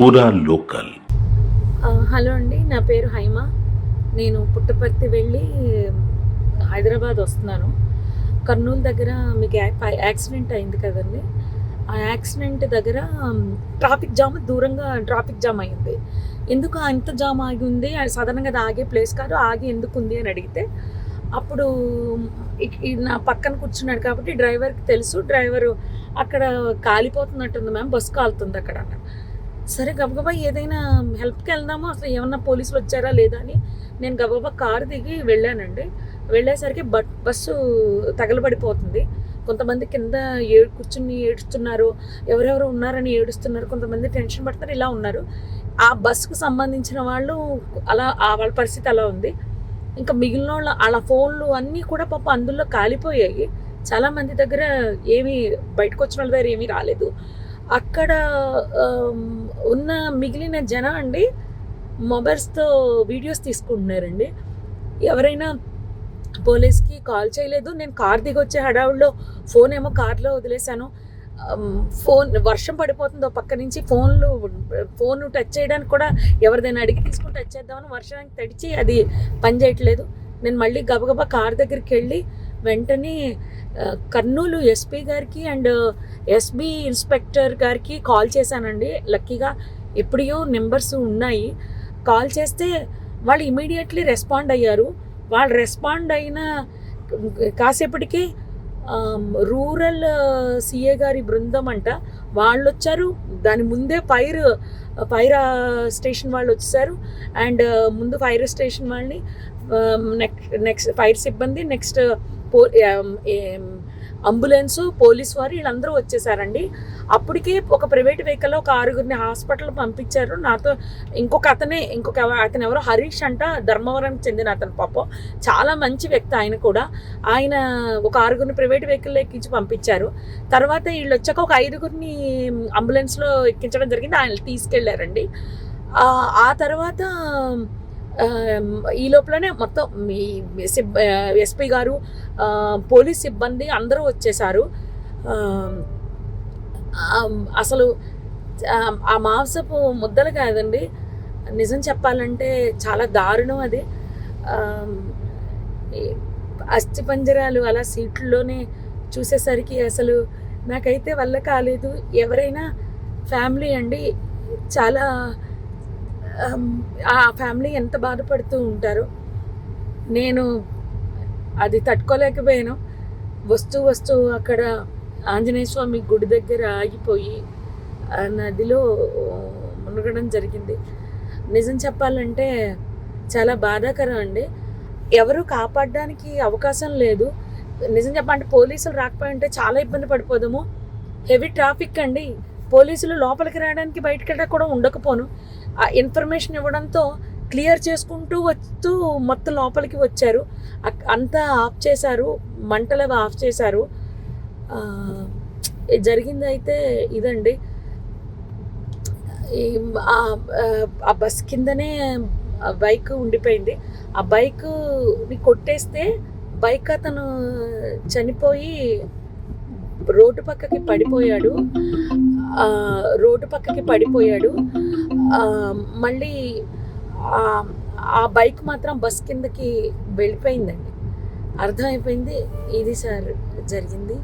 పూరా local. Hello అండి, నా పేరు హైమ. నేను పుట్టపర్తి వెళ్ళి హైదరాబాద్ వస్తున్నాను. కర్నూలు దగ్గర మీకు యాక్సిడెంట్ అయింది కదండి. ఆ యాక్సిడెంట్ దగ్గర ట్రాఫిక్ జామ్, దూరంగా ట్రాఫిక్ జామ్ అయింది. ఎందుకు అంత జామ్ ఆగి ఉంది? సాధారణంగా అది ఆగే ప్లేస్ కాదు, ఆగి ఎందుకు ఉంది అని అడిగితే అప్పుడు నా పక్కన కూర్చున్నాడు కాబట్టి డ్రైవర్కి తెలుసు. డ్రైవరు అక్కడ కాలిపోతున్నట్టుంది మ్యామ్, బస్సు కాలుతుంది అక్కడ అన్నాడు. సరే గబగబా ఏదైనా హెల్ప్కి వెళ్దామా, అసలు ఏమన్నా పోలీసులు వచ్చారా లేదా అని నేను గబగబా కారు దిగి వెళ్ళానండి. వెళ్ళేసరికి బస్సు తగలబడిపోతుంది. కొంతమంది కింద కూర్చుని ఏడుస్తున్నారు, ఎవరెవరు ఉన్నారని ఏడుస్తున్నారు, కొంతమంది టెన్షన్ పడుతున్నారు, ఇలా ఉన్నారు. ఆ బస్సుకు సంబంధించిన వాళ్ళు అలా వాళ్ళ పరిస్థితి అలా ఉంది. ఇంకా మిగిలిన వాళ్ళ ఫోన్లు అన్నీ కూడా పాప అందులో కాలిపోయాయి. చాలామంది దగ్గర ఏమీ బయటకు వచ్చిన వాళ్ళ దగ్గర ఏమీ రాలేదు. అక్కడ ఉన్న మిగిలిన జనం అండి మొబైల్స్తో వీడియోస్ తీసుకుంటున్నారండి. ఎవరైనా పోలీస్కి కాల్ చేయలేదు. నేను కార్ దిగి వచ్చే హడావుల్లో ఫోన్ ఏమో కార్లో వదిలేశాను. వర్షం పడిపోతుందో పక్క నుంచి ఫోన్ టచ్ చేయడానికి కూడా ఎవరిదైనా అడిగి తీసుకుని టచ్ చేద్దామని వర్షానికి తడిచి అది పనిచేయట్లేదు. నేను మళ్ళీ గబగబా కార్ దగ్గరికి వెళ్ళి వెంటనే కర్నూలు ఎస్పీ గారికి అండ్ ఎస్బీ ఇన్స్పెక్టర్ గారికి కాల్ చేశానండి. లక్కీగా ఎప్పుడో నెంబర్స్ ఉన్నాయి. కాల్ చేస్తే వాళ్ళు ఇమీడియట్లీ రెస్పాండ్ అయ్యారు. వాళ్ళు రెస్పాండ్ అయిన కాసేపటికి రూరల్ సిఏ గారి బృందం అంట వాళ్ళు వచ్చారు. దాని ముందే ఫైర్ స్టేషన్ వాళ్ళు వచ్చేసారు. అండ్ ముందు ఫైర్ స్టేషన్ వాళ్ళని, నెక్స్ట్ ఫైర్ సిబ్బంది, నెక్స్ట్ అంబులెన్సు, పోలీస్ వారు వీళ్ళందరూ వచ్చేసారండి. అప్పటికే ఒక ప్రైవేట్ వెహికల్లో ఒక 6గురిని హాస్పిటల్ పంపించారు. నాతో ఇంకొక అతను ఎవరో హరీష్ అంట, ధర్మవరానికి చెందిన అతను. పాపం చాలా మంచి వ్యక్తి ఆయన కూడా. ఆయన ఒక 6గురిని ప్రైవేట్ వెహికల్లో ఎక్కించి పంపించారు. తర్వాత వీళ్ళు వచ్చాక ఒక 5గురిని అంబులెన్స్లో ఎక్కించడం జరిగింది. ఆయన తీసుకెళ్లారండి. ఆ తర్వాత ఈ లోపలనే మొత్తం ఎస్పీ గారు, పోలీస్ సిబ్బంది అందరూ వచ్చేసారు. అసలు ఆ మాంసపు ముద్దలు కాదండి, నిజం చెప్పాలంటే చాలా దారుణం అది. అస్థిపంజరాలు అలా సీట్లలోనే చూసేసరికి అసలు నాకైతే వల్ల కాలేదు. ఎవరైనా ఫ్యామిలీ అండి, చాలా ఆ ఫ్యామిలీ ఎంత బాధపడుతూ ఉంటారో. నేను అది తట్టుకోలేకపోయాను. వస్తూ అక్కడ ఆంజనేయ స్వామి గుడి దగ్గర ఆగిపోయి నదిలో మునగడం జరిగింది. నిజం చెప్పాలంటే చాలా బాధాకరం అండి. ఎవరు కాపాడడానికి అవకాశం లేదు. నిజం చెప్పాలంటే పోలీసులు రాకపోయి ఉంటే చాలా ఇబ్బంది పడిపోదాము. హెవీ ట్రాఫిక్ అండి. పోలీసులు లోపలికి రావడానికి బయటకు వెళ్ళడానికి కూడా ఉండకపోను. ఆ ఇన్ఫర్మేషన్ ఇవ్వడంతో క్లియర్ చేసుకుంటూ వస్తూ మొత్తం లోపలికి వచ్చారు. అంతా ఆఫ్ చేశారు, మంటలు ఆఫ్ చేశారు. జరిగింది అయితే ఇదండి. ఆ బస్ కిందనే బైక్ ఉండిపోయింది. ఆ బైక్ని కొట్టేస్తే బైక్ అతను చనిపోయి రోడ్డు పక్కకి పడిపోయాడు. మళ్ళీ ఆ బైక్ మాత్రం బస్ కిందకి వెళ్ళిపోయిందండి. అర్థమైపోయింది ఇది సార్ జరిగింది.